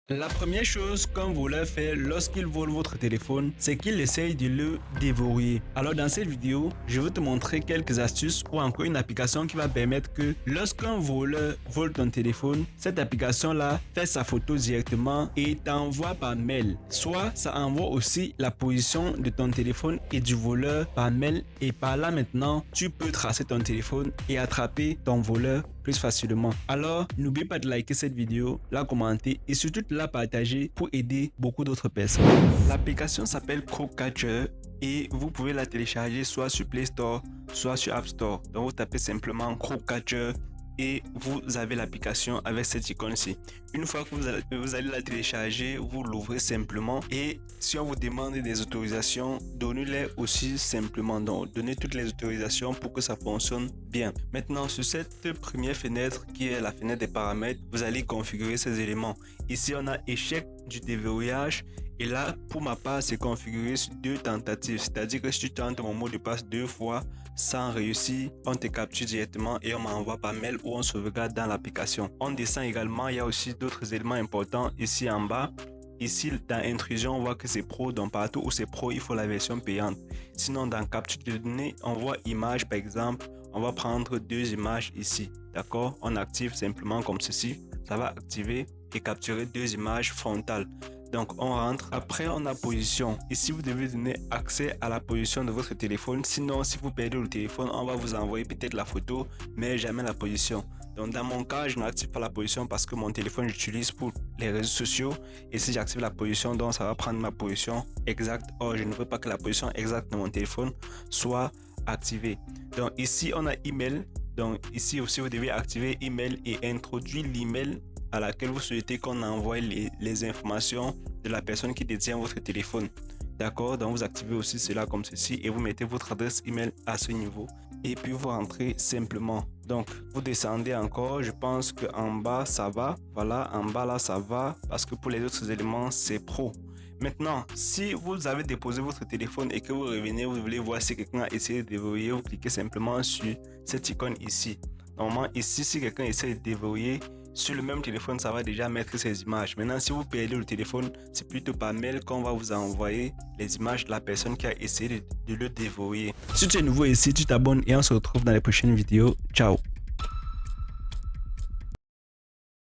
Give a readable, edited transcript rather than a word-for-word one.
La première chose qu'un voleur fait lorsqu'il vole votre téléphone, c'est qu'il essaye de le déverrouiller. Alors dans cette vidéo, je vais te montrer quelques astuces ou encore une application qui va permettre que lorsqu'un voleur vole ton téléphone, cette application-là fait sa photo directement et t'envoie par mail. Soit ça envoie aussi la position de ton téléphone et du voleur par mail et par là maintenant, tu peux tracer ton téléphone et attraper ton voleur plus facilement. Alors, n'oublie pas de liker cette vidéo, la commenter et surtout de la partager pour aider beaucoup d'autres personnes. L'application s'appelle CrowCatcher et vous pouvez la télécharger soit sur Play Store, soit sur App Store. Donc, vous tapez simplement CrowCatcher et vous avez l'application avec cette icône-ci. Une fois que vous allez la télécharger, vous l'ouvrez simplement et si on vous demande des autorisations, donnez-les aussi simplement. Donc, donnez toutes les autorisations pour que ça fonctionne bien. Maintenant, sur cette première fenêtre qui est la fenêtre des paramètres, vous allez configurer ces éléments. Ici, on a échec du déverrouillage. Et là, pour ma part, c'est configuré sur 2 tentatives. C'est-à-dire que si tu tentes mon mot de passe 2 fois sans réussir, on te capture directement et on m'envoie par mail ou on sauvegarde dans l'application. On descend également, il y a aussi d'autres éléments importants ici en bas. Ici, dans intrusion, on voit que c'est pro, donc partout où c'est pro, il faut la version payante. Sinon, dans capture de données, on voit image par exemple, on va prendre 2 images ici. D'accord? On active simplement comme ceci. Ça va activer et capturer 2 images frontales. Donc on rentre, après on a position. Ici vous devez donner accès à la position de votre téléphone. Sinon si vous perdez le téléphone, on va vous envoyer peut-être la photo mais jamais la position. Donc dans mon cas, je n'active pas la position parce que mon téléphone j'utilise pour les réseaux sociaux. Et si j'active la position, donc ça va prendre ma position exacte. Or je ne veux pas que la position exacte de mon téléphone soit activée. Donc ici on a email. Donc ici aussi vous devez activer email et introduire l'email à laquelle vous souhaitez qu'on envoie les informations de la personne qui détient votre téléphone. D'accord? Donc vous activez aussi cela comme ceci et vous mettez votre adresse email à ce niveau et puis vous rentrez simplement. Donc vous descendez encore, je pense que en bas ça va, voilà, en bas là ça va parce que pour les autres éléments c'est pro. Maintenant, si vous avez déposé votre téléphone et que vous revenez, vous voulez voir si quelqu'un a essayé de déverrouiller, vous cliquez simplement sur cette icône ici. Normalement ici, si quelqu'un essaie de déverrouiller, sur le même téléphone, ça va déjà mettre ces images. Maintenant, si vous perdez le téléphone, c'est plutôt par mail qu'on va vous envoyer les images de la personne qui a essayé de le déverrouiller. Si tu es nouveau ici, tu t'abonnes et on se retrouve dans les prochaines vidéos. Ciao!